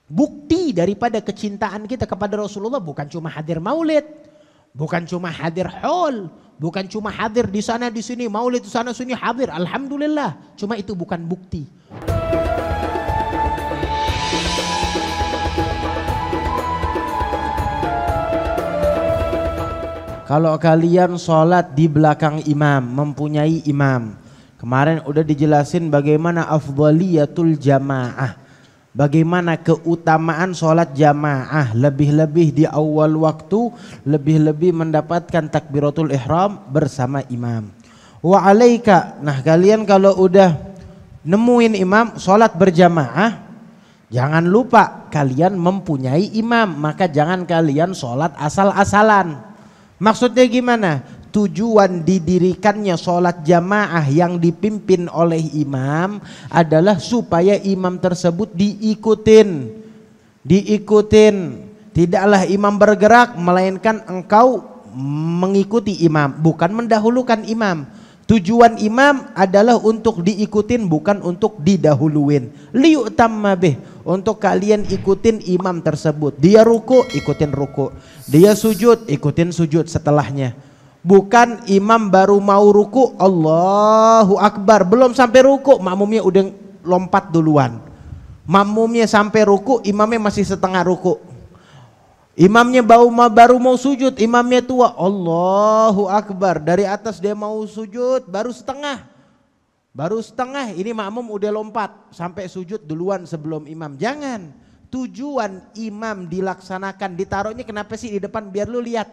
Bukti daripada kecintaan kita kepada Rasulullah bukan cuma hadir maulid, bukan cuma hadir haul, bukan cuma hadir di sana di sini, maulid di sana sini hadir, alhamdulillah. Cuma itu bukan bukti. Kalau kalian sholat di belakang imam, mempunyai imam. Kemarin udah dijelasin bagaimana afdhaliyatul jamaah. Bagaimana keutamaan sholat jamaah. Lebih-lebih di awal waktu, lebih-lebih mendapatkan takbiratul ihram bersama imam. Wa alaika, nah kalian kalau udah nemuin imam sholat berjamaah, jangan lupa kalian mempunyai imam. Maka jangan kalian sholat asal-asalan. Maksudnya gimana? Tujuan didirikannya sholat jamaah yang dipimpin oleh imam adalah supaya imam tersebut diikutin. Tidaklah imam bergerak melainkan engkau mengikuti imam, bukan mendahulukan imam. Tujuan imam adalah untuk diikutin, bukan untuk didahuluin. Liyutamma bih, untuk kalian ikutin imam tersebut. Dia ruku, ikutin ruku. Dia sujud, ikutin sujud setelahnya. Bukan imam baru mau ruku, Allahu Akbar, belum sampai ruku, makmumnya udah lompat duluan. Makmumnya sampai ruku, imamnya masih setengah ruku. Imamnya baru mau sujud, imamnya tua, Allahu Akbar, dari atas dia mau sujud baru setengah, ini makmum udah lompat sampai sujud duluan sebelum imam. Jangan. Tujuan imam dilaksanakan, ditaruhnya kenapa sih di depan? Biar lu lihat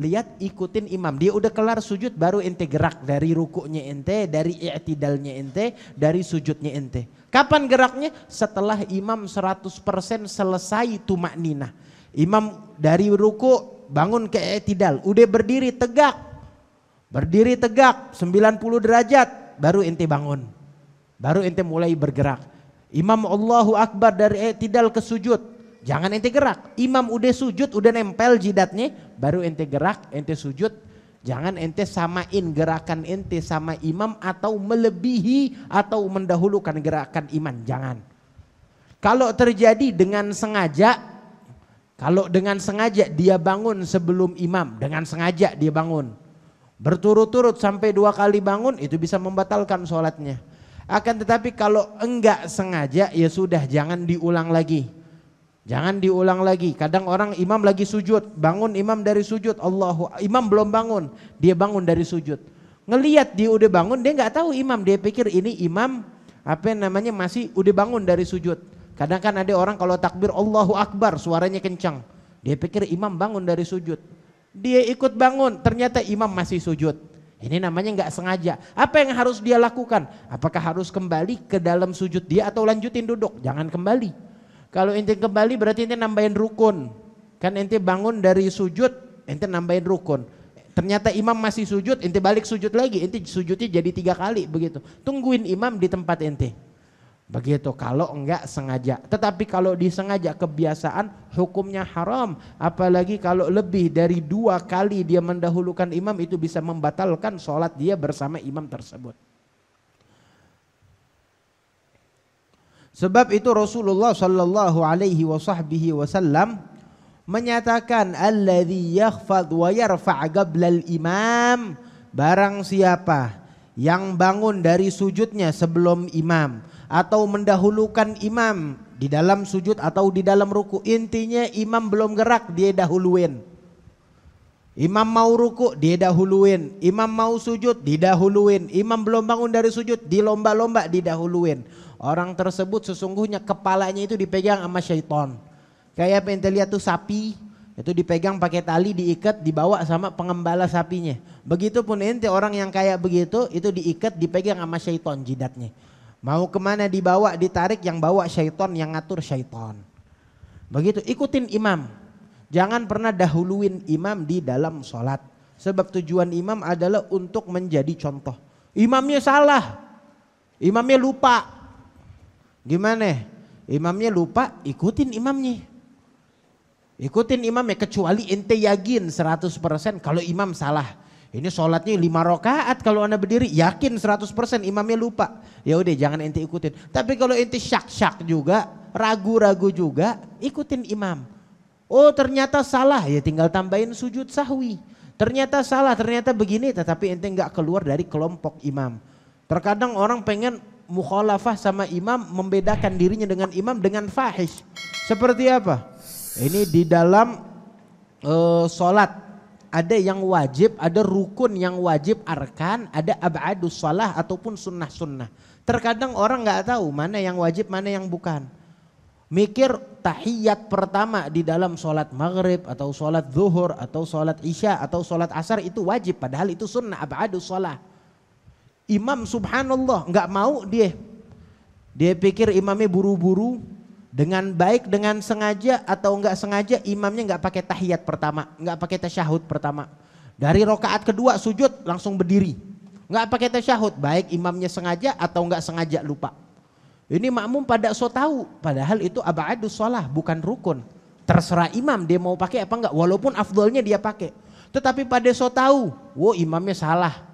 lihat, ikutin imam. Dia udah kelar sujud baru ente gerak, dari rukuknya ente, dari i'tidalnya ente, dari sujudnya ente. Kapan geraknya? Setelah imam 100% selesai tumakninah. Imam dari ruku bangun ke i'tidal, udah berdiri tegak 90 derajat, baru ente bangun, baru ente mulai bergerak. Imam Allahu Akbar dari i'tidal ke sujud, jangan ente gerak. Imam udah sujud, udah nempel jidatnya, baru ente gerak, ente sujud. Jangan ente samain gerakan ente sama imam atau melebihi atau mendahulukan gerakan imam, jangan. Kalau terjadi dengan sengaja, dia bangun sebelum imam, dengan sengaja dia bangun berturut-turut sampai 2 kali bangun, itu bisa membatalkan sholatnya. Akan tetapi kalau enggak sengaja, ya sudah, jangan diulang lagi. Kadang orang imam lagi sujud, bangun imam dari sujud, imam belum bangun, dia bangun dari sujud. Ngelihat dia udah bangun, dia nggak tahu imam, dia pikir ini imam masih udah bangun dari sujud. Kadang kan ada orang kalau takbir Allahu Akbar suaranya kencang, dia pikir imam bangun dari sujud. Dia ikut bangun, ternyata imam masih sujud. Ini namanya nggak sengaja. Apa yang harus dia lakukan? Apakah harus kembali ke dalam sujud dia atau lanjutin duduk? Jangan kembali. Kalau ente kembali berarti ente nambahin rukun. Kan ente bangun dari sujud, ente nambahin rukun. Ternyata imam masih sujud, ente balik sujud lagi, ente sujudnya jadi 3 kali begitu. Tungguin imam di tempat ente. Begitu kalau enggak sengaja. Tetapi kalau disengaja kebiasaan, hukumnya haram. Apalagi kalau lebih dari 2 kali dia mendahulukan imam, itu bisa membatalkan sholat dia bersama imam tersebut. Sebab itu Rasulullah sallallahu alaihi wasallam menyatakan, alladzi yakhfad wa yarfa' qabla al-imam, barang siapa yang bangun dari sujudnya sebelum imam atau mendahulukan imam di dalam sujud atau di dalam ruku, intinya imam belum gerak dia dahuluin. Imam mau ruku dia dahuluin, imam mau sujud didahuluin, imam belum bangun dari sujud dilomba-lomba didahuluin. Orang tersebut sesungguhnya kepalanya itu dipegang sama syaitan. Kayak apa ente lihat tuh sapi, itu dipegang pakai tali, diikat, dibawa sama pengembala sapinya. Begitupun ente orang yang kayak begitu, itu diikat, dipegang sama syaitan jidatnya. Mau kemana dibawa, ditarik, yang bawa syaitan, yang ngatur syaitan. Begitu, ikutin imam. Jangan pernah dahuluin imam di dalam sholat. Sebab tujuan imam adalah untuk menjadi contoh. Imamnya salah, imamnya lupa. Gimana? Imamnya lupa, ikutin imamnya. Ikutin imamnya, kecuali ente yakin 100% kalau imam salah. Ini sholatnya 5 rakaat, kalau anda berdiri yakin 100% imamnya lupa, ya udah jangan ente ikutin. Tapi kalau ente syak juga, ragu-ragu juga ikutin imam. Oh ternyata salah, ya tinggal tambahin sujud sahwi. Ternyata salah, ternyata begini, tetapi ente nggak keluar dari kelompok imam. Terkadang orang pengen mukhalafah sama imam, membedakan dirinya dengan imam dengan fahish. Seperti apa? Ini di dalam sholat ada yang wajib, ada rukun yang wajib arkan, ada ab'adus shalah ataupun sunnah-sunnah. Terkadang orang nggak tahu mana yang wajib, mana yang bukan. Mikir tahiyat pertama di dalam sholat maghrib atau sholat zuhur atau sholat isya atau sholat asar itu wajib, padahal itu sunnah ab'adus shalah. Imam subhanallah nggak mau dia pikir imamnya buru-buru, dengan baik, dengan sengaja atau nggak sengaja imamnya nggak pakai tahiyat pertama, nggak pakai tasyahud pertama. Dari rokaat kedua sujud langsung berdiri, nggak pakai tasyahud, baik imamnya sengaja atau nggak sengaja lupa. Ini makmum pada so tahu, padahal itu ab'adus shalah bukan rukun. Terserah imam dia mau pakai apa enggak, walaupun afdolnya dia pakai. Tetapi pada so tahu, wow imamnya salah.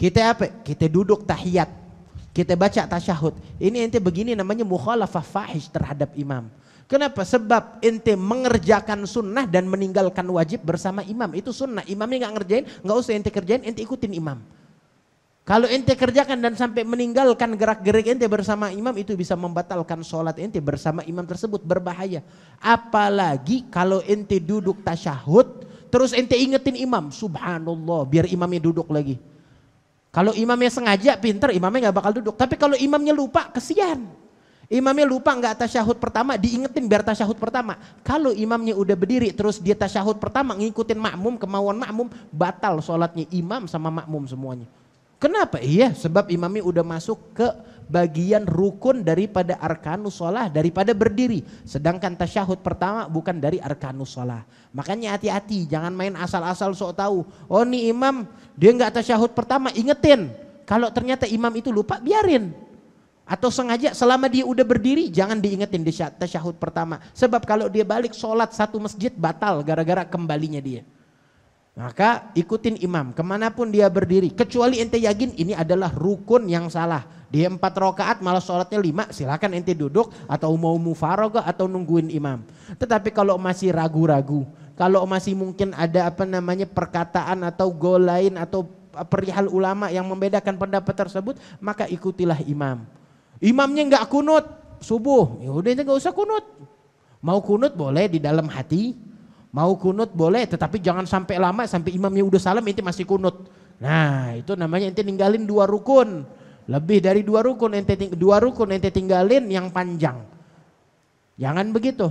Kita apa? Kita duduk tahiyat, kita baca tasyahud. Ini ente begini namanya mukhalafah fahish terhadap imam. Kenapa? Sebab ente mengerjakan sunnah dan meninggalkan wajib bersama imam. Itu sunnah, imamnya nggak ngerjain, nggak usah ente kerjain, ente ikutin imam. Kalau ente kerjakan dan sampai meninggalkan gerak-gerik ente bersama imam, itu bisa membatalkan sholat ente bersama imam tersebut, berbahaya. Apalagi kalau ente duduk tasyahud, terus ente ingetin imam, subhanallah, biar imamnya duduk lagi. Kalau imamnya sengaja pinter, imamnya gak bakal duduk. Tapi kalau imamnya lupa, kesian. Imamnya lupa gak tasyahud pertama, diingetin biar tasyahud pertama. Kalau imamnya udah berdiri, terus dia tasyahud pertama, ngikutin makmum, kemauan makmum, batal sholatnya imam sama makmum semuanya. Kenapa? Iya, sebab imamnya udah masuk ke bagian rukun daripada arkanus shalah, daripada berdiri. Sedangkan tasyahud pertama bukan dari arkanus shalah. Makanya hati-hati, jangan main asal-asal sok tahu. Oh nih imam, dia nggak tasyahud pertama, ingetin. Kalau ternyata imam itu lupa, biarin. Atau sengaja selama dia udah berdiri, jangan diingetin di tasyahud pertama. Sebab kalau dia balik sholat satu masjid batal gara-gara kembalinya dia. Maka ikutin imam kemanapun dia berdiri, kecuali ente yakin ini adalah rukun yang salah. Dia 4 rakaat malah sholatnya 5, silakan ente duduk atau mau mufaragah atau nungguin imam. Tetapi kalau masih ragu-ragu, kalau masih mungkin ada perkataan atau gol lain atau perihal ulama yang membedakan pendapat tersebut, maka ikutilah imam. Imamnya nggak kunut subuh, ya udah ente nggak usah kunut. Mau kunut boleh di dalam hati. Mau kunut boleh, tetapi jangan sampai lama, sampai imamnya udah salam ente masih kunut. Nah itu namanya ente ninggalin 2 rukun. Lebih dari 2 rukun ente tinggalin yang panjang. Jangan begitu.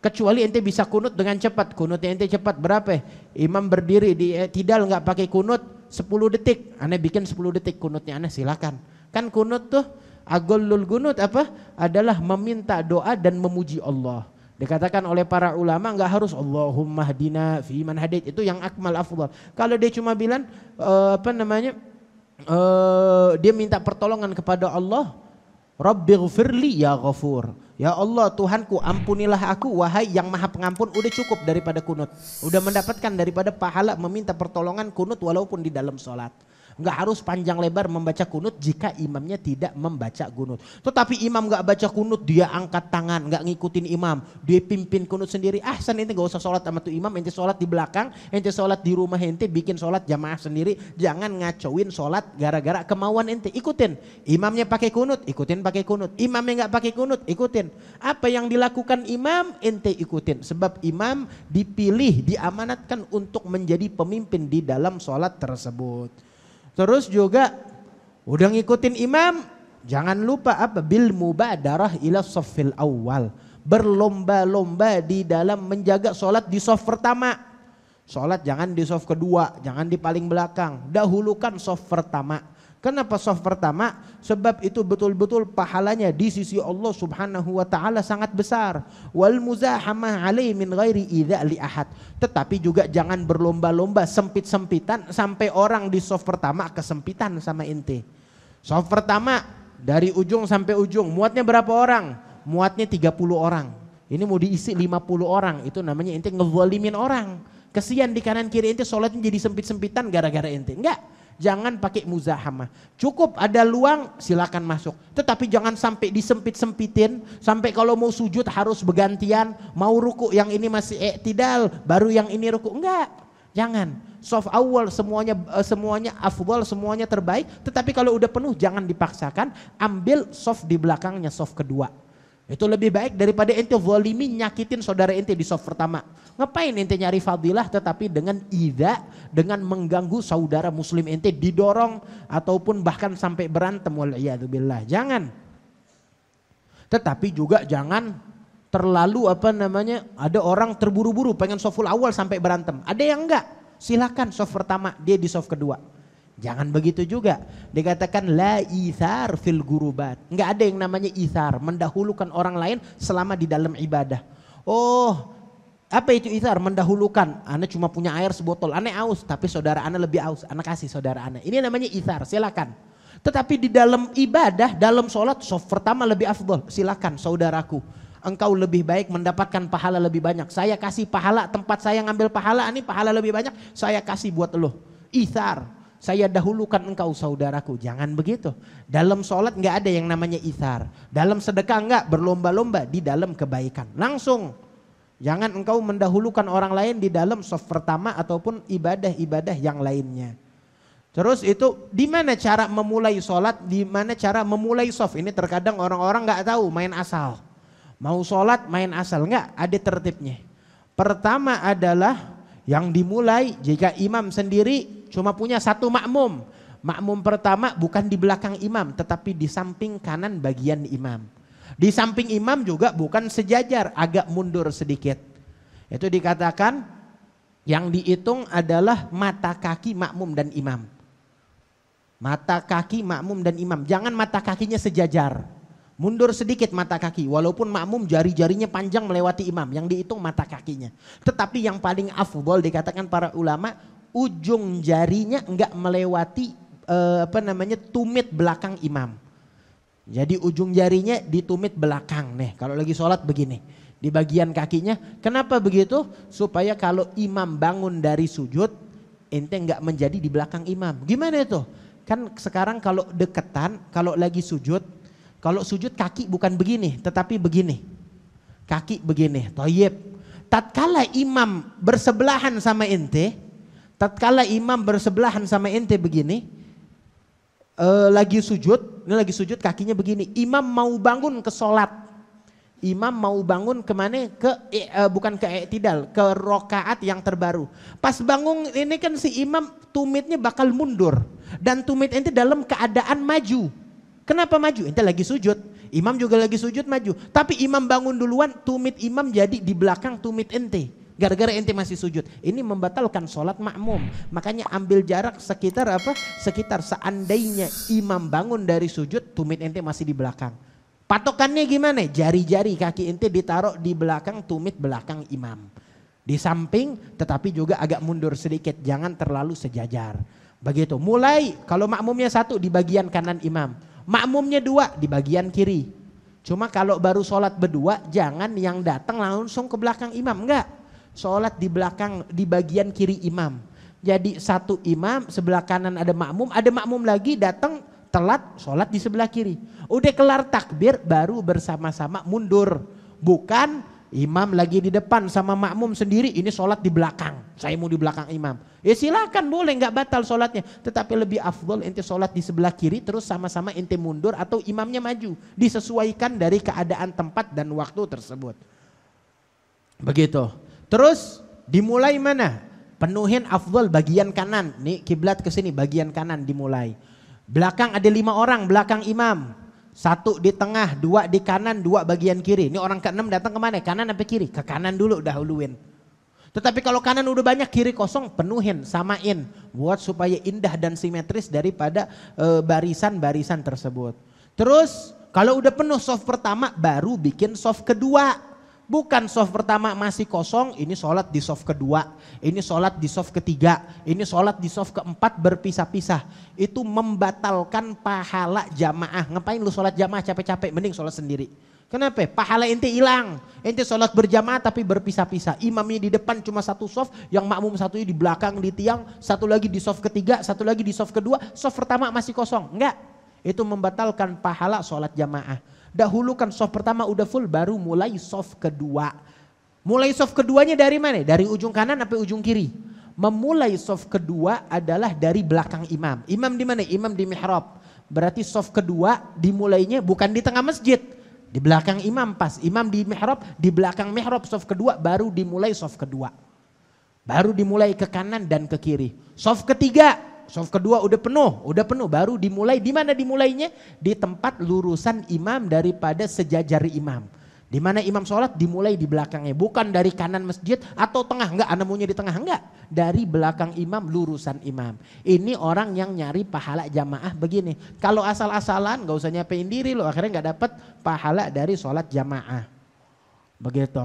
Kecuali ente bisa kunut dengan cepat. Kunutnya ente cepat berapa? Imam berdiri di tidal nggak pakai kunut 10 detik. Ane bikin 10 detik kunutnya, ane silakan. Kan kunut tuh agolul kunut apa? Adalah meminta doa dan memuji Allah. Dikatakan oleh para ulama nggak harus Allahumma hdina fi man hadait, itu yang akmal afdal. Kalau dia cuma bilang dia minta pertolongan kepada Allah, Rabbighfirli ya Ghafur. Ya Allah Tuhanku, ampunilah aku wahai yang Maha Pengampun. Udah cukup daripada kunut. Udah mendapatkan daripada pahala meminta pertolongan kunut walaupun di dalam sholat. Nggak harus panjang lebar membaca kunut jika imamnya tidak membaca kunut. Tetapi imam nggak baca kunut, dia angkat tangan, nggak ngikutin imam, dia pimpin kunut sendiri. Ahsan, ente nggak usah sholat sama tuh imam, ente sholat di belakang, ente sholat di rumah ente, bikin sholat jamaah sendiri. Jangan ngacauin sholat gara-gara kemauan ente. Ikutin, imamnya pakai kunut, ikutin pakai kunut. Imamnya nggak pakai kunut, ikutin. Apa yang dilakukan imam, ente ikutin. Sebab imam dipilih, diamanatkan untuk menjadi pemimpin di dalam sholat tersebut. Terus juga udah ngikutin imam, jangan lupa bil mubadarah ila shaffil awal. Berlomba-lomba di dalam menjaga sholat di shaf pertama. Sholat jangan di shaf kedua, jangan di paling belakang. Dahulukan shaf pertama. Kenapa shaf pertama? Sebab itu betul-betul pahalanya di sisi Allah Subhanahu wa taala sangat besar. Wal muzahamah alaihi min ghairi idza li ahad. Tetapi juga jangan berlomba-lomba sempit-sempitan sampai orang di shaf pertama kesempitan sama ente. Shaf pertama dari ujung sampai ujung, muatnya berapa orang? Muatnya 30 orang. Ini mau diisi 50 orang, itu namanya ente ngezalimin orang. Kesian di kanan kiri ente sholatnya jadi sempit-sempitan gara-gara ente. Enggak. Jangan pakai muzahamah. Cukup ada luang silakan masuk. Tetapi jangan sampai disempit-sempitin. Sampai kalau mau sujud harus bergantian. Mau ruku yang ini masih i'tidal. Baru yang ini ruku. Enggak. Jangan. Soft awal semuanya afdal, semuanya terbaik. Tetapi kalau udah penuh jangan dipaksakan. Ambil soft di belakangnya, soft kedua. Itu lebih baik daripada ente zalimi nyakitin saudara ente di soft pertama. Ngapain ente nyari fadilah tetapi dengan dengan mengganggu saudara muslim ente, didorong ataupun bahkan sampai berantem, wal'iyadzubillah. Jangan. Tetapi juga jangan terlalu ada orang terburu-buru pengen softul awal sampai berantem. Ada yang enggak, silakan soft pertama dia di soft kedua. Jangan begitu juga. Dikatakan la ithar fil gurubat. Enggak ada yang namanya ithar, mendahulukan orang lain selama di dalam ibadah. Oh, apa itu ithar? Mendahulukan. Ana cuma punya air sebotol, ana aus, tapi saudara ana lebih aus, ana kasih saudara ana. Ini namanya ithar, silakan. Tetapi di dalam ibadah, dalam sholat, soft pertama lebih afdal. Silakan saudaraku, engkau lebih baik mendapatkan pahala lebih banyak. Saya kasih pahala, tempat saya ngambil pahala, ini pahala lebih banyak, saya kasih buat lo. Ithar. Saya dahulukan engkau saudaraku. Jangan begitu. Dalam sholat nggak ada yang namanya ithar. Dalam sedekah nggak berlomba-lomba di dalam kebaikan. Langsung. Jangan engkau mendahulukan orang lain di dalam soft pertama ataupun ibadah-ibadah yang lainnya. Terus itu di mana cara memulai sholat, di mana cara memulai soft. Ini terkadang orang-orang nggak tahu, main asal. Mau sholat main asal, nggak ada tertibnya. Pertama adalah yang dimulai jika imam sendiri cuma punya satu makmum. Makmum pertama bukan di belakang imam tetapi di samping kanan bagian imam. Di samping imam juga bukan sejajar, agak mundur sedikit. Itu dikatakan yang dihitung adalah mata kaki makmum dan imam. Mata kaki makmum dan imam. Jangan mata kakinya sejajar. Mundur sedikit mata kaki, walaupun makmum jari-jarinya panjang melewati imam, yang dihitung mata kakinya. Tetapi yang paling afdal dikatakan para ulama, ujung jarinya enggak melewati tumit belakang imam. Jadi ujung jarinya di tumit belakang nih. Kalau lagi sholat begini, di bagian kakinya. Kenapa begitu? Supaya kalau imam bangun dari sujud, ente enggak menjadi di belakang imam. Gimana itu? Kan sekarang kalau deketan, kalau lagi sujud, kalau sujud kaki bukan begini, tetapi begini. Kaki begini, thayyib. Tatkala imam bersebelahan sama ente, begini, lagi sujud kakinya begini. Imam mau bangun ke sholat. Imam mau bangun kemana? Bukan ke i'tidal, ke rokaat yang terbaru. Pas bangun ini kan si imam tumitnya bakal mundur. Dan tumit ente dalam keadaan maju. Kenapa maju? Ente lagi sujud, imam juga lagi sujud maju. Tapi imam bangun duluan, tumit imam jadi di belakang tumit ente. Gara-gara ente masih sujud. Ini membatalkan sholat makmum. Makanya ambil jarak sekitar seandainya imam bangun dari sujud, tumit ente masih di belakang. Patokannya gimana? Jari-jari kaki ente ditaruh di belakang tumit belakang imam. Di samping tetapi juga agak mundur sedikit. Jangan terlalu sejajar. Begitu. Mulai kalau makmumnya satu di bagian kanan imam. Makmumnya dua di bagian kiri. Cuma kalau baru sholat berdua jangan yang datang langsung ke belakang imam. Enggak. Sholat di belakang, di bagian kiri imam. Jadi satu imam, sebelah kanan ada makmum lagi datang telat sholat di sebelah kiri. Udah kelar takbir baru bersama-sama mundur. Bukan imam lagi di depan sama makmum sendiri, ini sholat di belakang. Saya mau di belakang imam. Ya silakan boleh, nggak batal sholatnya. Tetapi lebih afdol ente sholat di sebelah kiri terus sama-sama ente mundur atau imamnya maju. Disesuaikan dari keadaan tempat dan waktu tersebut. Begitu. Terus dimulai mana? Penuhin afdol bagian kanan. Nih kiblat ke sini bagian kanan dimulai. Belakang ada 5 orang belakang imam. 1 di tengah, 2 di kanan, 2 bagian kiri. Ini orang ke-6 datang kemana? Kanan apa kiri? Ke kanan dulu dahuluin. Tetapi kalau kanan udah banyak kiri kosong, penuhin, samain. Buat supaya indah dan simetris daripada barisan-barisan tersebut. Terus kalau udah penuh soft pertama baru bikin soft kedua. Bukan soft pertama masih kosong, ini sholat di soft kedua, ini sholat di soft ketiga, ini sholat di soft keempat berpisah-pisah. Itu membatalkan pahala jamaah. Ngapain lu sholat jamaah capek-capek, mending sholat sendiri. Kenapa? Pahala ente hilang. Ente sholat berjamaah tapi berpisah-pisah. Imamnya di depan cuma satu soft, yang makmum satunya di belakang di tiang, satu lagi di soft ketiga, satu lagi di soft kedua, soft pertama masih kosong. Enggak. Itu membatalkan pahala sholat jamaah. Dahulukan soft pertama udah full, baru mulai soft kedua. Mulai soft keduanya dari mana? Dari ujung kanan sampai ujung kiri. Memulai soft kedua adalah dari belakang imam. Imam di mana? Imam di mihrab. Berarti soft kedua dimulainya bukan di tengah masjid. Di belakang imam pas. Imam di mihrab, di belakang mihrab soft kedua baru dimulai soft kedua. Baru dimulai ke kanan dan ke kiri. Soft ketiga, soft kedua udah penuh, baru dimulai. Di mana dimulainya? Di tempat lurusan imam daripada sejajar imam. Di mana imam sholat dimulai di belakangnya, bukan dari kanan masjid atau tengah, enggak, anda maunya di tengah, enggak, dari belakang imam, lurusan imam. Ini orang yang nyari pahala jamaah begini. Kalau asal-asalan enggak usah nyapain diri lo, akhirnya enggak dapat pahala dari sholat jamaah. Begitu.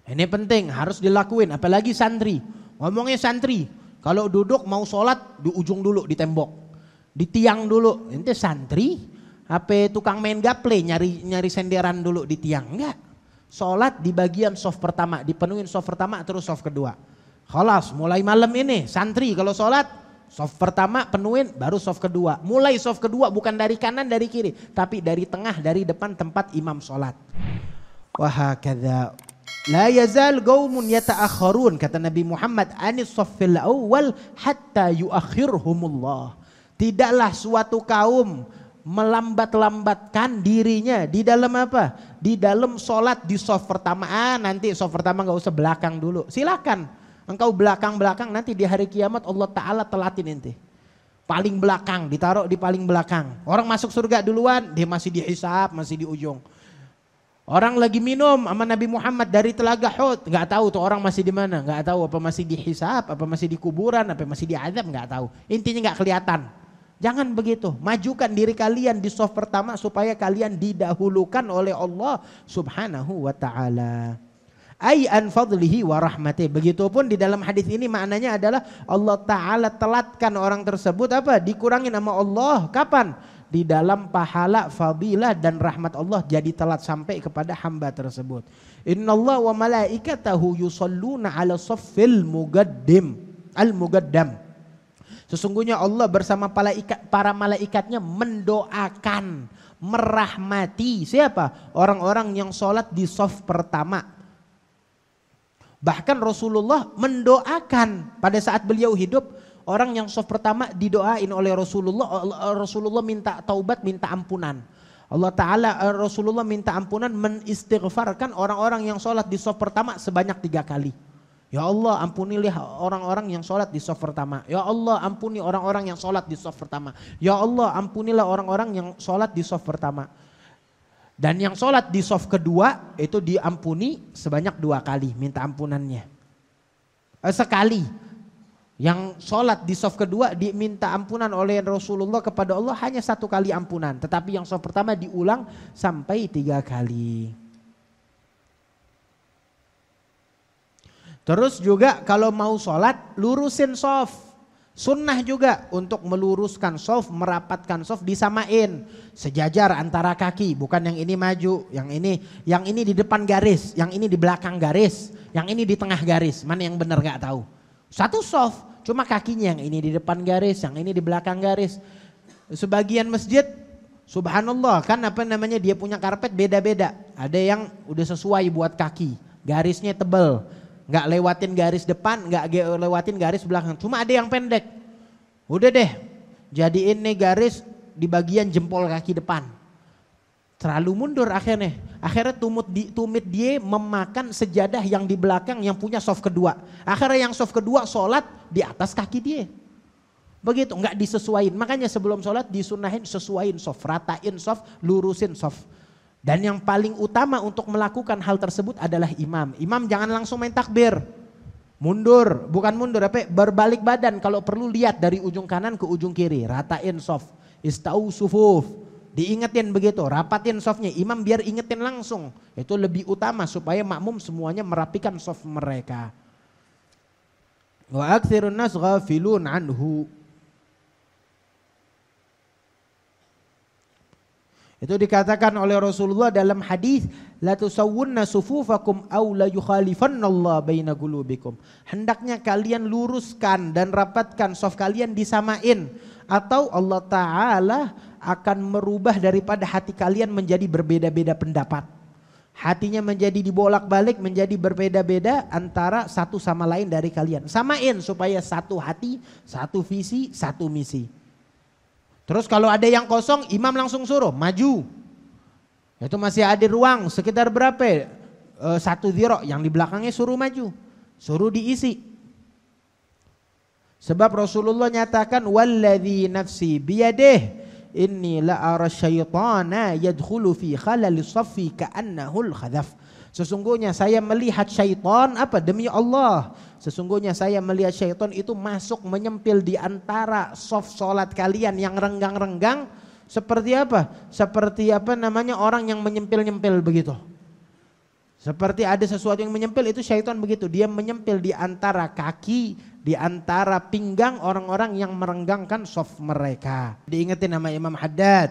Ini penting, harus dilakuin, apalagi santri. Ngomongnya santri, kalau duduk mau sholat di ujung dulu, di tembok, di tiang dulu. Ente santri apa tukang main gaple nyari senderan dulu di tiang? Enggak. Sholat di bagian soft pertama, dipenuhin soft pertama terus soft kedua. Khalas, mulai malam ini santri kalau sholat soft pertama penuhin baru soft kedua. Mulai soft kedua bukan dari kanan dari kiri, tapi dari tengah, dari depan tempat imam sholat. Wahakadha. La yazal qaumun yata'akhirun, kata Nabi Muhammad, anis saffil awwal hatta yuakhirhumullah. Tidaklah suatu kaum melambat-lambatkan dirinya di dalam apa? Di dalam sholat di soft pertama. Nanti soft pertama gak usah belakang dulu. Silakan. Engkau belakang-belakang, nanti di hari kiamat Allah Ta'ala telatin ente. Paling belakang, ditaruh di paling belakang. Orang masuk surga duluan, dia masih dihisab, masih di ujung. Orang lagi minum sama Nabi Muhammad dari telaga Hud, nggak tahu tuh orang masih di mana, nggak tahu apa masih dihisab, apa masih di kuburan, apa masih diazab, nggak tahu. Intinya nggak kelihatan. Jangan begitu, majukan diri kalian di soft pertama supaya kalian didahulukan oleh Allah Subhanahu wa taala. Ai an fadlihi wa rahmatih. Begitupun di dalam hadis ini maknanya adalah Allah taala telatkan orang tersebut apa? Dikurangin sama Allah. Kapan? Di dalam pahala, fadilah dan rahmat Allah jadi telat sampai kepada hamba tersebut. Innallaha wa malaikatahu yusholluna 'ala saffil muqaddim al-muqaddam. Sesungguhnya Allah bersama para malaikatnya mendoakan, merahmati siapa? Orang-orang yang sholat di soft pertama. Bahkan Rasulullah mendoakan pada saat beliau hidup, orang yang soft pertama didoain oleh Rasulullah. Rasulullah minta taubat, minta ampunan. Allah Ta'ala, Rasulullah minta ampunan, menistighfarkan orang-orang yang sholat di soft pertama sebanyak 3 kali. Ya Allah, ampunilah orang-orang yang sholat di soft pertama. Ya Allah, ampuni orang-orang yang sholat di soft pertama. Ya Allah, ampunilah orang-orang yang sholat di soft pertama. Dan yang sholat di soft kedua itu diampuni sebanyak 2 kali minta ampunannya. Sekali. Yang sholat di soft kedua diminta ampunan oleh Rasulullah kepada Allah hanya 1 kali ampunan. Tetapi yang soft pertama diulang sampai 3 kali. Terus juga kalau mau sholat lurusin soft. Sunnah juga untuk meluruskan soft, merapatkan soft, disamain. Sejajar antara kaki, bukan yang ini maju, yang ini di depan garis, yang ini di belakang garis, yang ini di tengah garis. Mana yang benar gak tahu. Satu soft, cuma kakinya yang ini di depan garis, yang ini di belakang garis. Sebagian masjid, subhanallah, kan apa namanya, dia punya karpet beda-beda. Ada yang udah sesuai buat kaki, garisnya tebal. Nggak lewatin garis depan, nggak lewatin garis belakang. Cuma ada yang pendek. Udah deh, jadiin nih garis di bagian jempol kaki depan. Terlalu mundur akhirnya. Akhirnya tumit dia memakan sejadah yang di belakang yang punya soft kedua. Akhirnya yang soft kedua sholat di atas kaki dia. Begitu, nggak disesuaiin. Makanya sebelum sholat disunahin sesuaiin soft, ratain soft, lurusin soft. Dan yang paling utama untuk melakukan hal tersebut adalah imam. Imam jangan langsung main takbir. Mundur, bukan mundur, berbalik badan. Kalau perlu lihat dari ujung kanan ke ujung kiri. Ratain soft, istau sufuf. Diingetin begitu, rapatin softnya. Imam biar ingetin langsung. Itu lebih utama supaya makmum semuanya merapikan soft mereka. Wa aktsirun nas ghafilun anhu. Itu dikatakan oleh Rasulullah dalam hadis, la tusawwunna sufufakum aw la yukhalifannallaha baina qulubikum. Hendaknya kalian luruskan dan rapatkan saf kalian disamain, atau Allah Ta'ala akan merubah daripada hati kalian menjadi berbeda-beda pendapat. Hatinya menjadi dibolak-balik, menjadi berbeda-beda antara satu sama lain dari kalian. Samain supaya satu hati, satu visi, satu misi. Terus kalau ada yang kosong, imam langsung suruh maju. Itu masih ada ruang sekitar berapa? 1 dhira, yang di belakangnya suruh maju, suruh diisi. Sebab Rasulullah nyatakan, walladzi nafsi biyadih inni la ara syaitana yadkhulu fi khalali saffi ka'annahul khadaf. Sesungguhnya saya melihat syaitan, apa, demi Allah, sesungguhnya saya melihat syaitan itu masuk menyempil di antara saf salat kalian yang renggang-renggang. Seperti apa? Seperti apa namanya, orang yang menyempil-nyempil begitu. Seperti ada sesuatu yang menyempil, itu syaitan begitu. Dia menyempil di antara kaki, di antara pinggang orang-orang yang merenggangkan saf mereka. Diingetin nama Imam Haddad.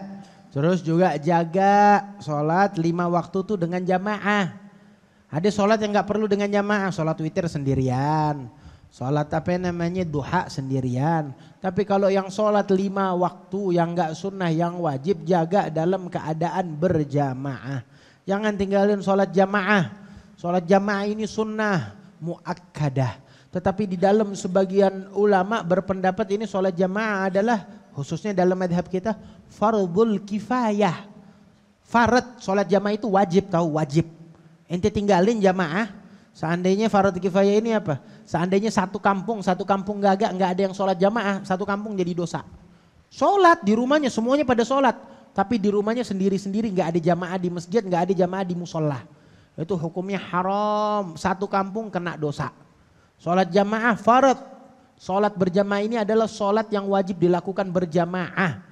Terus juga jaga sholat 5 waktu tuh dengan jamaah. Ada sholat yang gak perlu dengan jamaah, sholat witir sendirian, sholat apa namanya duha sendirian. Tapi kalau yang sholat 5 waktu yang gak sunnah, yang wajib, jaga dalam keadaan berjamaah. Jangan tinggalin sholat jamaah. Sholat jamaah ini sunnah muakkadah. Tetapi di dalam sebagian ulama berpendapat ini sholat jamaah adalah, khususnya dalam madhab kita, fardhul kifayah. Farad sholat jamaah itu wajib, tahu, wajib. Ente tinggalin jamaah, seandainya fardhu kifayah ini apa? Seandainya satu kampung gagak nggak ada yang sholat jamaah, satu kampung jadi dosa. Sholat di rumahnya semuanya pada sholat, tapi di rumahnya sendiri-sendiri, nggak ada jamaah di masjid, nggak ada jamaah di musola. Itu hukumnya haram, satu kampung kena dosa. Sholat jamaah fardhu, sholat berjamaah ini adalah sholat yang wajib dilakukan berjamaah.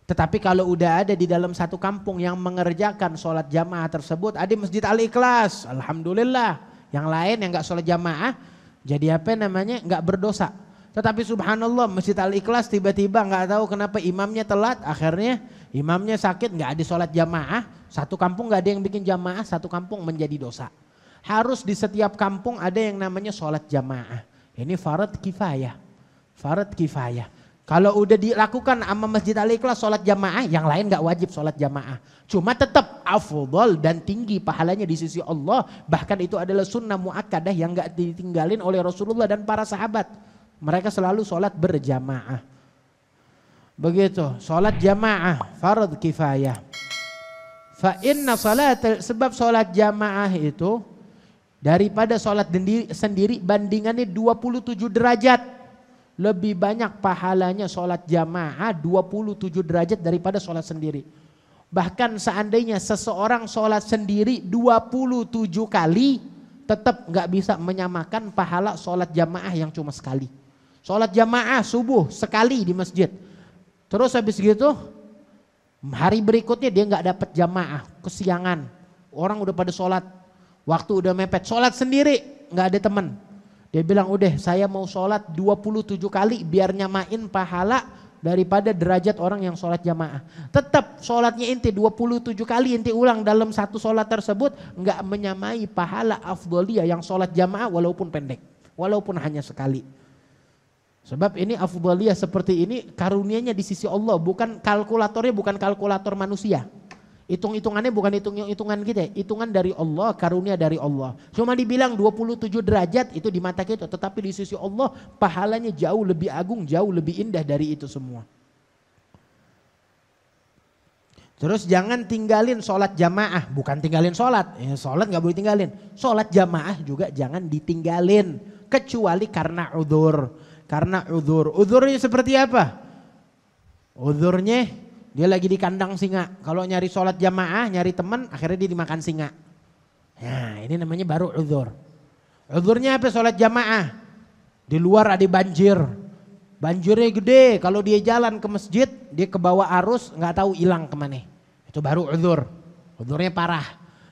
Tetapi kalau udah ada di dalam satu kampung yang mengerjakan sholat jamaah tersebut, ada Masjid Al-Ikhlas, alhamdulillah. Yang lain yang gak sholat jamaah, jadi apa namanya, gak berdosa. Tetapi subhanallah, Masjid Al-Ikhlas tiba-tiba gak tahu kenapa imamnya telat, akhirnya imamnya sakit, gak ada sholat jamaah. Satu kampung gak ada yang bikin jamaah, satu kampung menjadi dosa. Harus di setiap kampung ada yang namanya sholat jamaah. Ini fardhu kifayah, fardhu kifayah. Kalau udah dilakukan sama Masjid Al-Ikhlas sholat jamaah, yang lain gak wajib sholat jamaah. Cuma tetap afdol dan tinggi pahalanya di sisi Allah. Bahkan itu adalah sunnah muakkadah yang gak ditinggalin oleh Rasulullah dan para sahabat. Mereka selalu sholat berjamaah. Begitu, sholat jamaah, fardhu kifayah. Fa inna salat, sebab sholat jamaah itu daripada sholat sendiri bandingannya 27 derajat. Lebih banyak pahalanya sholat jamaah 27 derajat daripada sholat sendiri. Bahkan seandainya seseorang sholat sendiri 27 kali, tetap gak bisa menyamakan pahala sholat jamaah yang cuma sekali. Sholat jamaah subuh sekali di masjid. Terus habis gitu hari berikutnya dia gak dapat jamaah, kesiangan. Orang udah pada sholat, waktu udah mepet, sholat sendiri gak ada teman. Dia bilang udah saya mau sholat 27 kali biar nyamain pahala daripada derajat orang yang sholat jamaah. Tetap sholatnya inti 27 kali inti ulang dalam satu sholat tersebut nggak menyamai pahala afdoliyah yang sholat jamaah walaupun pendek. Walaupun hanya sekali. Sebab ini afdoliyah seperti ini karunianya di sisi Allah, bukan kalkulatornya, bukan kalkulator manusia. Hitung-hitungannya bukan hitungan kita, hitungan dari Allah, karunia dari Allah. Cuma dibilang 27 derajat itu di mata kita, tetapi di sisi Allah pahalanya jauh lebih agung, jauh lebih indah dari itu semua. Terus jangan tinggalin sholat jamaah, bukan tinggalin sholat, sholat gak boleh tinggalin. Sholat jamaah juga jangan ditinggalin, kecuali karena udzur. Karena udzur, udzurnya seperti apa? Udzurnya dia lagi di kandang singa. Kalau nyari sholat jamaah, nyari teman, akhirnya dia dimakan singa. Nah ini namanya baru udzur. Udzurnya apa? Sholat jamaah. Di luar ada banjir. Banjirnya gede. Kalau dia jalan ke masjid, dia ke bawah arus, nggak tahu hilang kemana. Itu baru udzur. Udzurnya parah.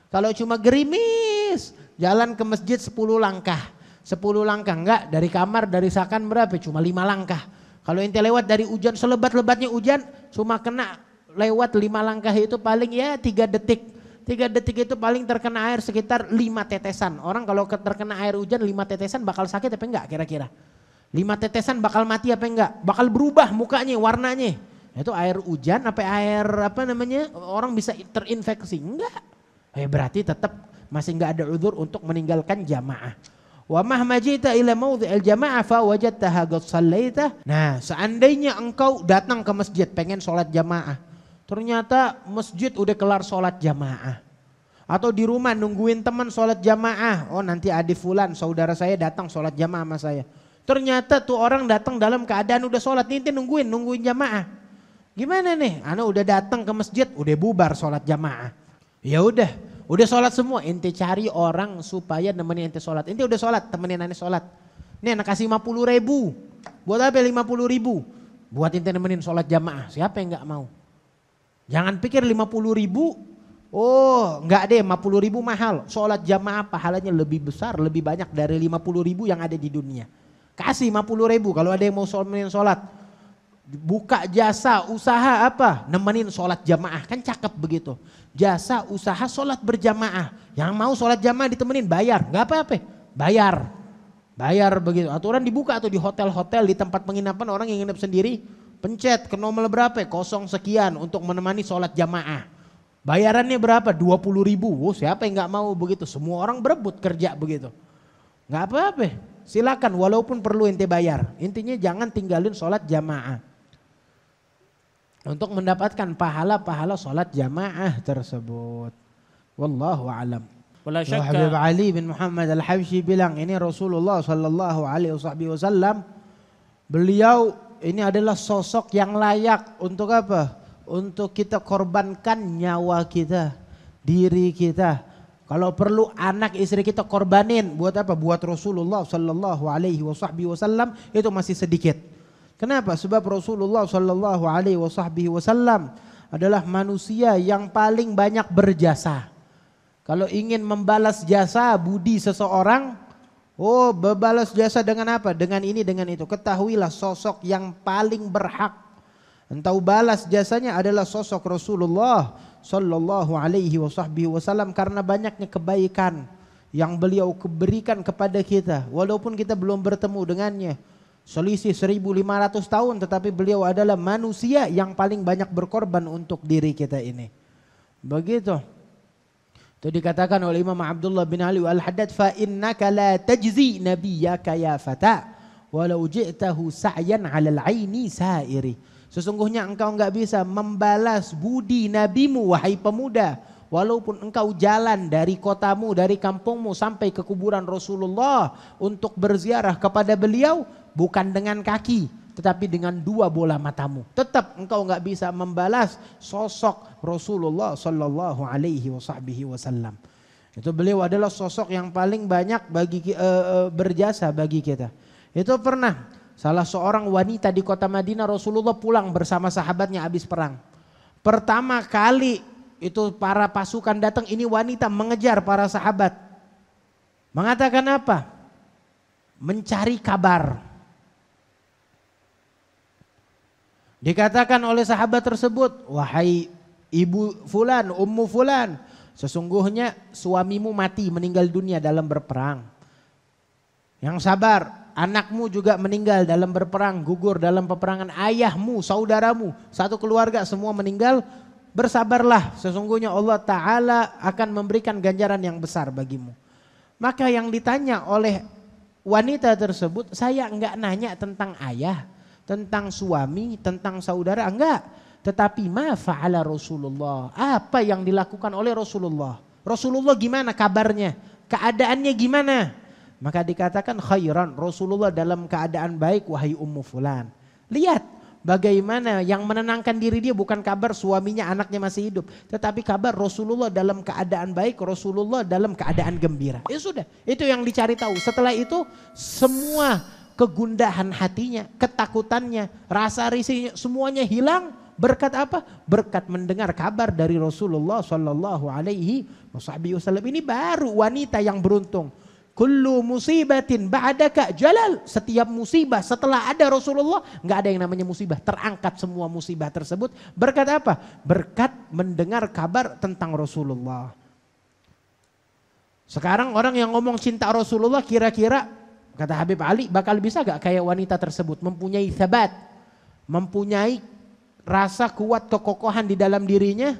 Kalau cuma gerimis, jalan ke masjid 10 langkah. 10 langkah, enggak, dari kamar, dari sakan berapa? Cuma 5 langkah. Kalau ente lewat dari hujan, selebat-lebatnya hujan, cuma kena lewat 5 langkah itu paling ya 3 detik. 3 detik itu paling terkena air sekitar 5 tetesan. Orang kalau terkena air hujan 5 tetesan bakal sakit apa enggak kira-kira? 5 tetesan bakal mati apa enggak? Bakal berubah mukanya, warnanya. Itu air hujan apa air apa namanya? Orang bisa terinfeksi. Enggak. Berarti tetap masih enggak ada udzur untuk meninggalkan jamaah. Wa mahma jita ila maudhi'il jamaah fa wajadtaha qad shallaita. Nah, seandainya engkau datang ke masjid pengen sholat jamaah, ternyata masjid udah kelar sholat jamaah. Atau di rumah nungguin teman sholat jamaah. Oh nanti adik fulan saudara saya datang sholat jamaah sama saya. Ternyata tuh orang datang dalam keadaan udah sholat. Nanti nungguin jamaah. Gimana nih? Ana udah datang ke masjid udah bubar sholat jamaah. Ya udah sholat semua. Ente cari orang supaya nemenin ente sholat. Ente udah sholat temenin ane sholat. Nih anak kasih 50.000. Buat apa 50.000? Buat ente nemenin sholat jamaah. Siapa yang gak mau? Jangan pikir 50.000, oh enggak deh 50.000 mahal. Sholat jamaah pahalanya lebih besar, lebih banyak dari 50.000 yang ada di dunia. Kasih 50.000 kalau ada yang mau sholat. Buka jasa, usaha apa? Nemenin sholat jamaah, kan cakep begitu. Jasa, usaha, sholat berjamaah. Yang mau sholat jamaah ditemenin bayar, enggak apa-apa, bayar begitu. Aturan dibuka tuh di hotel-hotel, di tempat penginapan orang yang nginep sendiri. Pencet ke nomor berapa? 0 sekian untuk menemani sholat jamaah. Bayarannya berapa? 20.000. Oh, siapa yang gak mau begitu? Semua orang berebut kerja begitu. Gak apa-apa. Silakan walaupun perlu ente bayar. Intinya jangan tinggalin sholat jamaah. Untuk mendapatkan pahala-pahala sholat jamaah tersebut. Wallahu a'lam. Habib Ali bin Muhammad Al-Habsyi bilang ini Rasulullah sallallahu alaihi wasallam. Beliau ini adalah sosok yang layak untuk apa? Untuk kita korbankan nyawa kita, diri kita. Kalau perlu anak istri kita korbanin. Buat apa? Buat Rasulullah sallallahu alaihi wasallam itu masih sedikit. Kenapa? Sebab Rasulullah sallallahu alaihi wasallam adalah manusia yang paling banyak berjasa. Kalau ingin membalas jasa budi seseorang, berbalas jasa dengan apa? Dengan ini, dengan itu. Ketahuilah sosok yang paling berhak entau balas jasanya adalah sosok Rasulullah sallallahu alaihi wasallam karena banyaknya kebaikan yang beliau berikan kepada kita. Walaupun kita belum bertemu dengannya. Selisih 1500 tahun tetapi beliau adalah manusia yang paling banyak berkorban untuk diri kita ini. Begitu. Itu dikatakan oleh Imam Abdullah bin Ali Al-Haddad, fa innaka la tajzi nabiyyaka ya fata walau ji'tahu sa'yan 'alal 'aini sa'iri. Sesungguhnya engkau enggak bisa membalas budi nabimu wahai pemuda walaupun engkau jalan dari kotamu, dari kampungmu sampai ke kuburan Rasulullah untuk berziarah kepada beliau bukan dengan kaki tetapi dengan 2 bola matamu. Tetap engkau enggak bisa membalas sosok Rasulullah sallallahu alaihi wasallam. Itu beliau adalah sosok yang paling banyak bagi berjasa bagi kita. Itu pernah salah seorang wanita di kota Madinah, Rasulullah pulang bersama sahabatnya habis perang. Pertama kali itu para pasukan datang, ini wanita mengejar para sahabat. Mengatakan apa? Mencari kabar. Dikatakan oleh sahabat tersebut, wahai ibu fulan, ummu fulan, sesungguhnya suamimu mati, meninggal dunia dalam berperang. Yang sabar, anakmu juga meninggal dalam berperang, gugur dalam peperangan. Ayahmu, saudaramu, satu keluarga semua meninggal. Bersabarlah, sesungguhnya Allah Ta'ala akan memberikan ganjaran yang besar bagimu. Maka yang ditanya oleh wanita tersebut, saya enggak nanya tentang ayah, tentang suami, tentang saudara, enggak. Tetapi ma fa'ala Rasulullah, apa yang dilakukan oleh Rasulullah. Rasulullah gimana kabarnya, keadaannya gimana. Maka dikatakan khairan, Rasulullah dalam keadaan baik wahai ummu fulan. Lihat bagaimana yang menenangkan diri dia bukan kabar suaminya, anaknya masih hidup. Tetapi kabar Rasulullah dalam keadaan baik, Rasulullah dalam keadaan gembira. Ya sudah, itu yang dicari tahu. Setelah itu semua kegundahan hatinya, ketakutannya, rasa risihnya semuanya hilang. Berkat apa? Berkat mendengar kabar dari Rasulullah sallallahu alaihi wasallam. Ini baru wanita yang beruntung. Kullu musibatin ba'daka jalal. Setiap musibah setelah ada Rasulullah, nggak ada yang namanya musibah. Terangkat semua musibah tersebut. Berkat apa? Berkat mendengar kabar tentang Rasulullah. Sekarang orang yang ngomong cinta Rasulullah kira-kira, kata Habib Ali, bakal bisa gak kayak wanita tersebut? Mempunyai thabat, mempunyai rasa kuat kekokohan di dalam dirinya.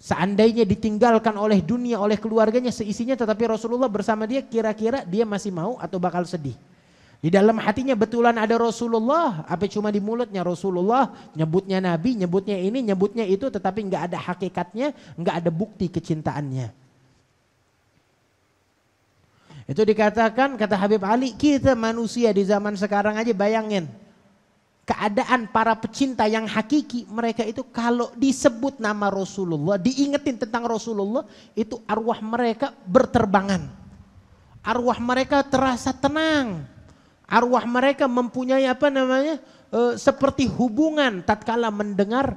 Seandainya ditinggalkan oleh dunia, oleh keluarganya seisinya, tetapi Rasulullah bersama dia, kira-kira dia masih mau atau bakal sedih? Di dalam hatinya betulan ada Rasulullah, apa cuma di mulutnya Rasulullah, nyebutnya Nabi, nyebutnya ini, nyebutnya itu, tetapi nggak ada hakikatnya, nggak ada bukti kecintaannya. Itu dikatakan, kata Habib Ali, kita manusia di zaman sekarang aja bayangin. Keadaan para pecinta yang hakiki, mereka itu kalau disebut nama Rasulullah, diingetin tentang Rasulullah, itu arwah mereka berterbangan. Arwah mereka terasa tenang. Arwah mereka mempunyai seperti hubungan tatkala mendengar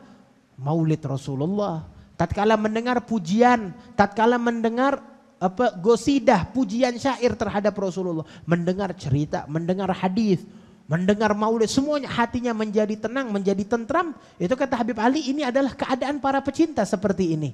maulid Rasulullah, tatkala mendengar pujian, tatkala mendengar gosidah, pujian syair terhadap Rasulullah, mendengar cerita, mendengar hadis, mendengar maulid, semuanya hatinya menjadi tenang, menjadi tentram. Itu kata Habib Ali, ini adalah keadaan para pecinta seperti ini.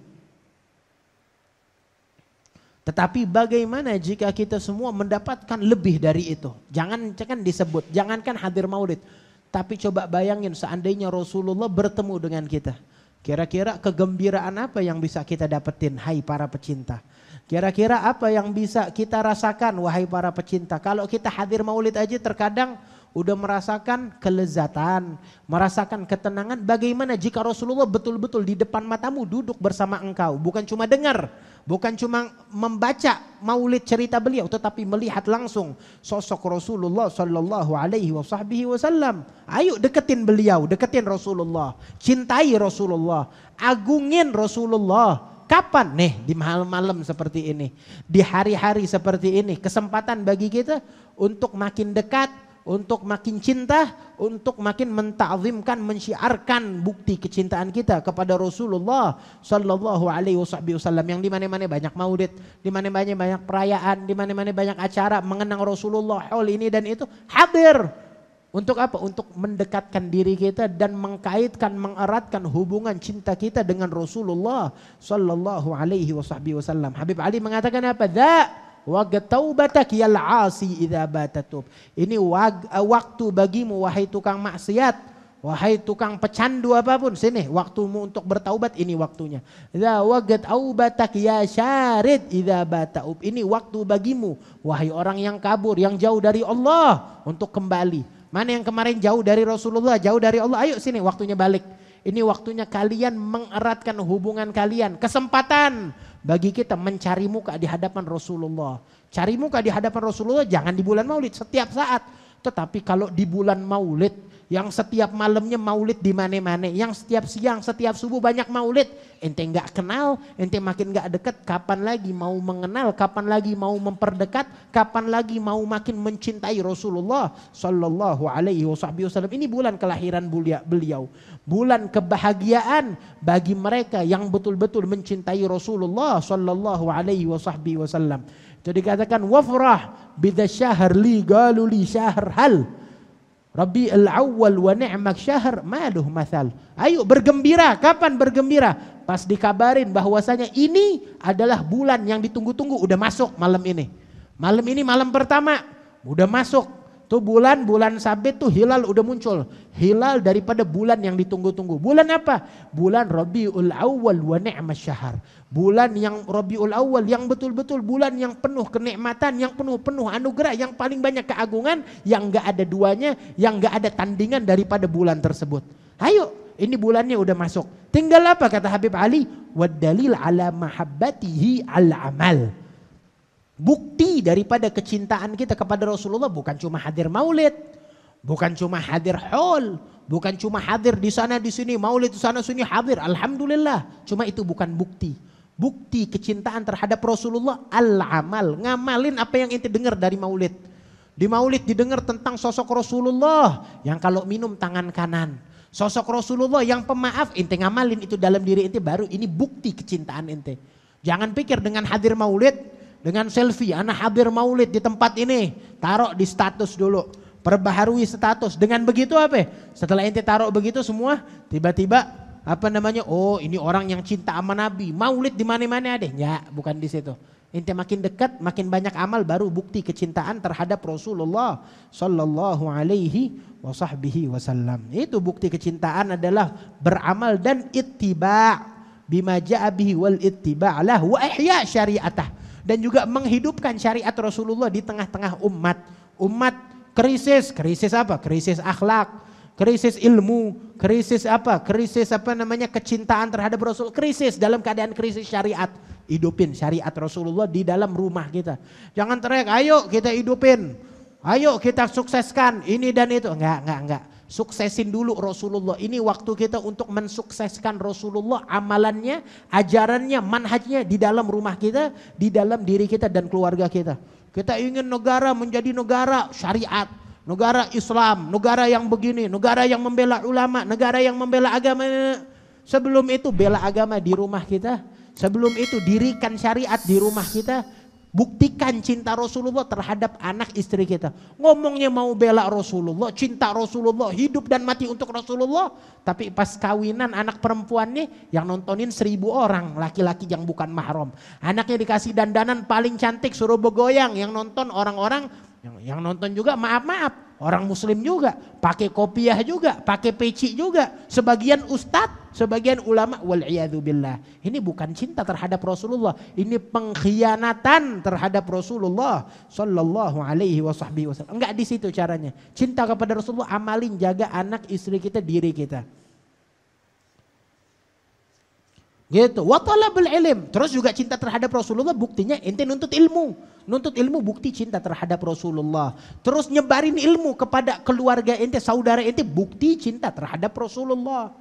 Tetapi bagaimana jika kita semua mendapatkan lebih dari itu? Jangan disebut, jangankan hadir maulid, tapi coba bayangin seandainya Rasulullah bertemu dengan kita. Kira-kira kegembiraan apa yang bisa kita dapetin, hai para pecinta? Kira-kira apa yang bisa kita rasakan, wahai para pecinta? Kalau kita hadir maulid aja terkadang udah merasakan kelezatan, merasakan ketenangan. Bagaimana jika Rasulullah betul-betul di depan matamu duduk bersama engkau, bukan cuma dengar, bukan cuma membaca maulid cerita beliau, tetapi melihat langsung sosok Rasulullah sallallahu alaihi wasallam. Ayo deketin beliau, deketin Rasulullah, cintai Rasulullah, agungin Rasulullah. Kapan? Nih di malam-malam seperti ini, di hari-hari seperti ini, kesempatan bagi kita untuk makin dekat, untuk makin cinta, untuk makin menta'zimkan, mensyiarkan bukti kecintaan kita kepada Rasulullah sallallahu alaihi wasallam, yang di mana-mana banyak maulid, di mana-mana banyak perayaan, di mana-mana banyak acara mengenang Rasulullah, haul ini dan itu, hadir. Untuk apa? Untuk mendekatkan diri kita dan mengkaitkan, mengeratkan hubungan cinta kita dengan Rasulullah sallallahu alaihi wasallam. Habib Ali mengatakan apa? Waqt taubatak yal asi idza batatub. Ini waktu bagimu wahai tukang maksiat, wahai tukang pecandu apapun, sini waktumu untuk bertaubat, ini waktunya. Waqt taubatak ya syarid idza bataub. Ini waktu bagimu wahai orang yang kabur, yang jauh dari Allah, untuk kembali. Mana yang kemarin jauh dari Rasulullah, jauh dari Allah, ayo sini waktunya balik. Ini waktunya kalian mengeratkan hubungan kalian. Kesempatan bagi kita mencari muka di hadapan Rasulullah. Cari muka di hadapan Rasulullah jangan di bulan maulid, setiap saat. Tetapi kalau di bulan maulid, yang setiap malamnya maulid di mana-mana, yang setiap siang, setiap subuh banyak maulid, ente nggak kenal, ente makin nggak dekat, kapan lagi mau mengenal, kapan lagi mau memperdekat, kapan lagi mau makin mencintai Rasulullah sallallahu alaihi wasallam. Ini bulan kelahiran beliau, bulan kebahagiaan bagi mereka yang betul-betul mencintai Rasulullah sallallahu alaihi wasallam. Jadi dikatakan wafrah bidasyahr li galu li syahr hal Rabbi al-awwal wa ni'mak syahr maluh mathal. Ayo bergembira. Kapan bergembira? Pas dikabarin bahwasanya ini adalah bulan yang ditunggu-tunggu, udah masuk malam ini. Malam ini malam pertama udah masuk. Tuh bulan sabit tuh hilal udah muncul. Hilal daripada bulan yang ditunggu-tunggu. Bulan apa? Bulan Rabiul Awwal wa ni'mas syahr. Bulan yang Rabiul Awwal, yang betul-betul bulan yang penuh kenikmatan, yang penuh anugerah, yang paling banyak keagungan, yang enggak ada duanya, yang enggak ada tandingan daripada bulan tersebut. Ayo, ini bulannya udah masuk. Tinggal apa kata Habib Ali? Wad dalil ala mahabbatihi al amal. Bukti daripada kecintaan kita kepada Rasulullah bukan cuma hadir maulid, bukan cuma hadir haul, bukan cuma hadir di sana di sini maulid di sana sini hadir. Alhamdulillah, cuma itu bukan bukti. Bukti kecintaan terhadap Rasulullah al-amal, ngamalin apa yang ente dengar dari maulid. Di maulid didengar tentang sosok Rasulullah yang kalau minum tangan kanan. Sosok Rasulullah yang pemaaf, ente ngamalin itu dalam diri ente, baru ini bukti kecintaan ente. Jangan pikir dengan hadir maulid, dengan selfie, anak hadir maulid di tempat ini, taruh di status dulu, perbaharui status. Dengan begitu apa? Setelah ente taruh begitu semua, tiba-tiba oh ini orang yang cinta sama Nabi, maulid di mana-mana ada. Ya, bukan di situ. Ente makin dekat, makin banyak amal, baru bukti kecintaan terhadap Rasulullah sallallahu alaihi wasallam. Itu bukti kecintaan adalah beramal dan ittiba' bima ja'a bihi wal ittiba' lahu wa ihya syari'atah. Dan juga menghidupkan syariat Rasulullah di tengah-tengah umat. Umat krisis apa? Krisis akhlak, krisis ilmu, krisis kecintaan terhadap Rasul, krisis dalam keadaan krisis syariat. Hidupin syariat Rasulullah di dalam rumah kita. Jangan teriak, ayo kita hidupin, ayo kita sukseskan ini dan itu. Enggak. Suksesin dulu Rasulullah. Ini waktu kita untuk mensukseskan Rasulullah, amalannya, ajarannya, manhajnya di dalam rumah kita, di dalam diri kita dan keluarga kita. Kita ingin negara menjadi negara syariat, negara Islam, negara yang begini, negara yang membela ulama, negara yang membela agama. Sebelum itu bela agama di rumah kita. Sebelum itu dirikan syariat di rumah kita. Buktikan cinta Rasulullah terhadap anak istri kita. Ngomongnya mau bela Rasulullah, cinta Rasulullah, hidup dan mati untuk Rasulullah. Tapi pas kawinan anak perempuannya yang nontonin 1000 orang, laki-laki yang bukan mahram. Anaknya dikasih dandanan paling cantik, suruh begoyang. Yang nonton orang-orang, yang nonton juga maaf, orang muslim juga. Pakai kopiah juga, pakai peci juga. Sebagian ustadz, sebagian ulama, wal'iyadzubillah. Ini bukan cinta terhadap Rasulullah. Ini pengkhianatan terhadap Rasulullah sallallahu alaihi wasallam. Enggak di situ caranya. Cinta kepada Rasulullah, amalin, jaga anak, istri kita, diri kita. Gitu. Wa talabul ilm. Terus juga cinta terhadap Rasulullah, buktinya ente nuntut ilmu. Nuntut ilmu bukti cinta terhadap Rasulullah. Terus nyebarin ilmu kepada keluarga ente, saudara ente, bukti cinta terhadap Rasulullah.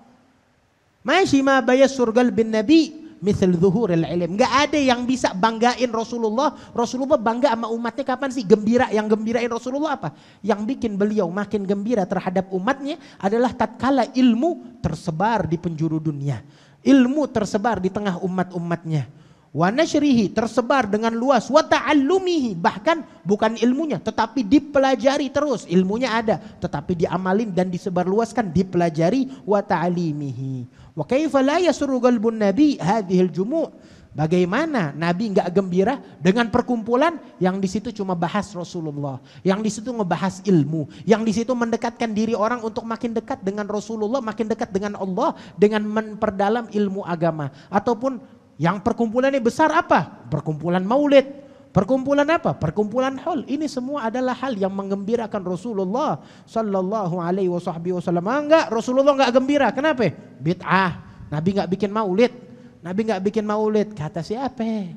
Masih ma bayas surgal bin Nabi misal zuhuril ilm. Enggak ada yang bisa banggain Rasulullah. Rasulullah bangga sama umatnya kapan sih? Gembira. Yang gembirain Rasulullah apa? Yang bikin beliau makin gembira terhadap umatnya adalah tatkala ilmu tersebar di penjuru dunia. Ilmu tersebar di tengah umat-umatnya. Wa nasyrihi, tersebar dengan luas. Wa ta'allumihi, bahkan bukan ilmunya tetapi dipelajari terus. Ilmunya ada tetapi diamalin dan disebarluaskan, dipelajari. Wa ta'alimihi. Wa kaifa la yasru qalbun nabi hadhil jumu'. Bagaimana Nabi enggak gembira dengan perkumpulan yang di situ cuma bahas Rasulullah, yang di situ ngebahas ilmu, yang di situ mendekatkan diri orang untuk makin dekat dengan Rasulullah, makin dekat dengan Allah dengan memperdalam ilmu agama. Ataupun yang perkumpulannya besar apa? Perkumpulan maulid. Perkumpulan apa? Perkumpulan haul. Ini semua adalah hal yang menggembirakan Rasulullah sallallahu alaihi wasallam. Enggak, Rasulullah enggak gembira. Kenapa? Bid'ah. Nabi enggak bikin maulid. Nabi enggak bikin maulid. Kata siapa?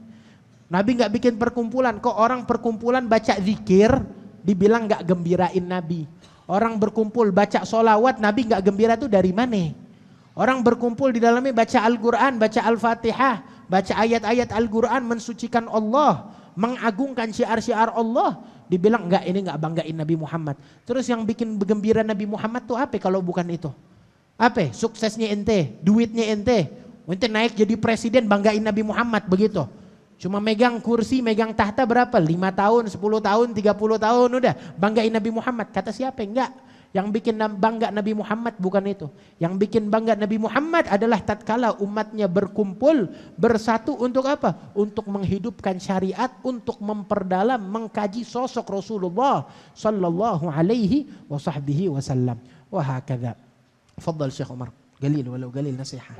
Nabi enggak bikin perkumpulan. Kok orang perkumpulan baca zikir dibilang enggak gembirain Nabi. Orang berkumpul baca solawat, Nabi enggak gembira itu dari mana? Orang berkumpul di dalamnya baca Al-Quran, baca Al-Fatihah, baca ayat-ayat Al-Quran, mensucikan Allah, mengagungkan syiar-syiar Allah, dibilang enggak, ini enggak banggain Nabi Muhammad. Terus yang bikin bergembira Nabi Muhammad tuh apa kalau bukan itu? Apa? Suksesnya ente, duitnya ente. Ente naik jadi presiden, banggain Nabi Muhammad begitu. Cuma megang kursi, megang tahta berapa? 5 tahun, 10 tahun, 30 tahun udah banggain Nabi Muhammad. Kata siapa? Enggak. Yang bikin bangga Nabi Muhammad bukan itu. Yang bikin bangga Nabi Muhammad adalah tatkala umatnya berkumpul, bersatu untuk apa? Untuk menghidupkan syariat, untuk memperdalam, mengkaji sosok Rasulullah sallallahu alaihi wasallam. Wa hakadha. Fadhal Syekh Umar. Galil walau galil nasihat.